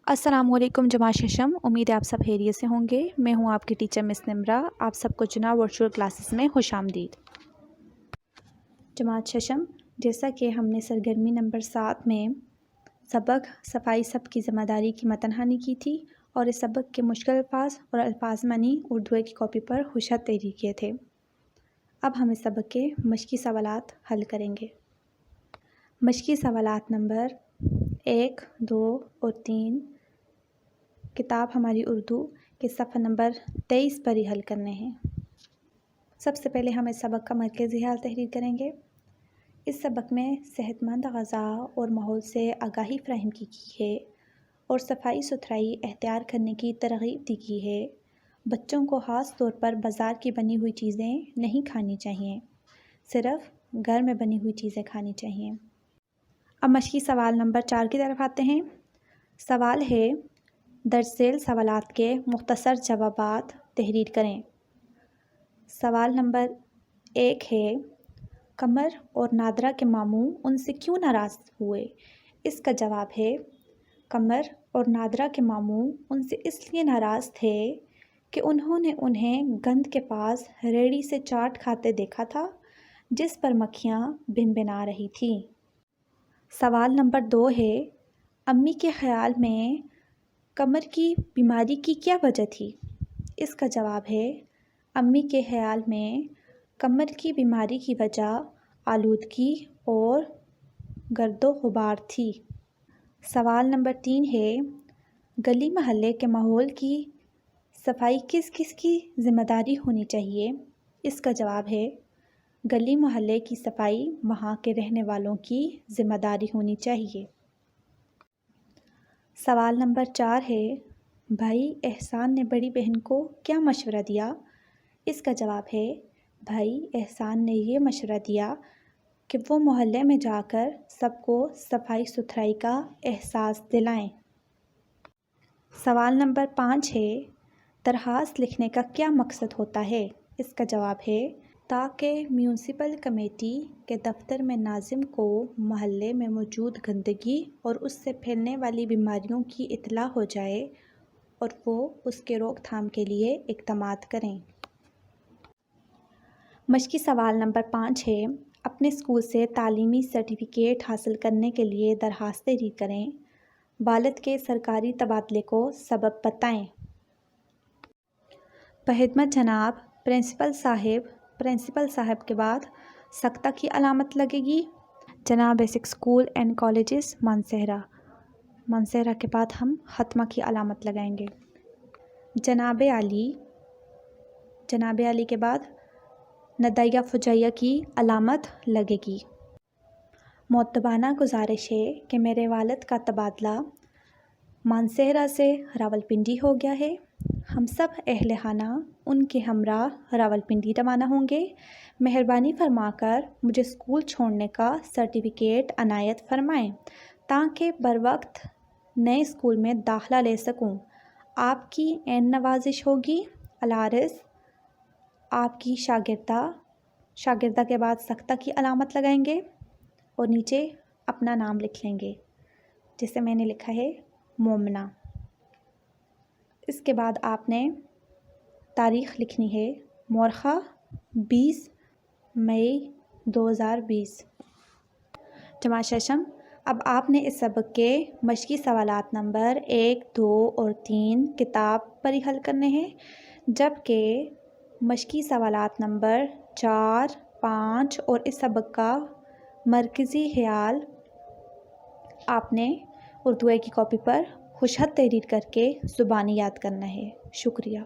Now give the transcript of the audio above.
अस्सलाम वालेकुम जमात शशम। उम्मीद है आप सब खैरियत से होंगे। मैं हूं आपकी टीचर मिस निम्रा। आप सबको चुना वर्चुअल क्लासेस में खुशामदीद। जमात शशम, जैसा कि हमने सरगर्मी नंबर 7 में सबक सफाई सब की ज़िम्मेदारी की मतनहानी की थी और इस सबक के मुश्किल अल्फाज और अल्फाज मानी उर्दू की कॉपी पर खुशहद तहरीर किए थे। अब हम इस सबक के मश्की सवालात हल करेंगे। मश्की सवालात नंबर 1, 2 और 3 किताब हमारी उर्दू के सफ़ा नंबर 23 पर ही हल करने हैं। सबसे पहले हम इस सबक का मरकज़ी हाल तहरीर करेंगे। इस सबक में सेहतमंद ग़ज़ा और माहौल से आगाही फ़राहम की है और सफाई सुथराई एहतियार करने की तरग़ीब दी की है। बच्चों को ख़ास तौर पर बाज़ार की बनी हुई चीज़ें नहीं खानी चाहिए, सिर्फ़ घर में बनी हुई चीज़ें खानी चाहिए। अब मश्की सवाल नंबर 4 की तरफ आते हैं। सवाल है, दरसेल सवालात के मुख्तसर जवाबात तहरीर करें। सवाल नंबर 1 है, कमर और नादरा के मामू उनसे क्यों नाराज़ हुए? इसका जवाब है, कमर और नादरा के मामू उनसे इसलिए नाराज़ थे कि उन्होंने उन्हें गंद के पास रेड़ी से चाट खाते देखा था जिस पर मक्खियाँ भिनभिना रही थीं। सवाल नंबर 2 है, अम्मी के ख़्याल में कमर की बीमारी की क्या वजह थी? इसका जवाब है, अम्मी के ख़्याल में कमर की बीमारी की वजह आलूदगी और गर्दो गुबार थी। सवाल नंबर 3 है, गली महल्ले के माहौल की सफाई किस किस की ज़िम्मेदारी होनी चाहिए? इसका जवाब है, गली मोहल्ले की सफाई वहाँ के रहने वालों की ज़िम्मेदारी होनी चाहिए। सवाल नंबर 4 है, भाई एहसान ने बड़ी बहन को क्या मशवरा दिया? इसका जवाब है, भाई एहसान ने ये मशवरा दिया कि वो मोहल्ले में जाकर सबको सफाई सुथराई का एहसास दिलाएं। सवाल नंबर 5 है, दरख्वास्त लिखने का क्या मकसद होता है? इसका जवाब है, ताकि म्यूनसिपल कमेटी के दफ्तर में नाजिम को महल्ले में मौजूद गंदगी और उससे फैलने वाली बीमारियों की इत्तला हो जाए और वो उसके रोकथाम के लिए इक़दामात करें। मश्की सवाल नंबर 5 है, अपने स्कूल से तालीमी सर्टिफिकेट हासिल करने के लिए दरख्वास्त तहरीर करें। वालिद के सरकारी तबादले को सबब बताएं। बखिदमत जनाब प्रिंसिपल साहब के बाद सख्ता की अलामत लगेगी। जनाब basic school and colleges Mansehra के बाद हम ख़त्मा की अलामत लगाएंगे। जनाब आली के बाद नदाइया फुजैया की अलामत लगेगी। मोतबाना गुजारिश है कि मेरे वालिद का तबादला मानसहरा से रावलपिंडी हो गया है। हम सब अहले खाना उनके हमरा रावलपिंडी रवाना होंगे। मेहरबानी फरमाकर मुझे स्कूल छोड़ने का सर्टिफिकेट अनायत फरमाएं ताकि बर वक्त नए स्कूल में दाखिला ले सकूं। आपकी ऐन नवाजिश होगी। अलारिस आपकी शागिर्दा के बाद सख्ता की अलामत लगाएंगे और नीचे अपना नाम लिख लेंगे, जिसे मैंने लिखा है मोमना। इसके बाद आपने तारीख़ लिखनी है मोरखा 20 मई 2020। जमात शशम, अब आपने इस सबक के मश्की सवालात नंबर 1, 2 और 3 किताब पर ही हल करने हैं, जबकि मश्की सवालात नंबर 4, 5 और इस सबक का मरकज़ी ख्याल आपने उर्दू की कॉपी पर खुशहद तहरीर करके ज़ुबानी याद करना है। शुक्रिया।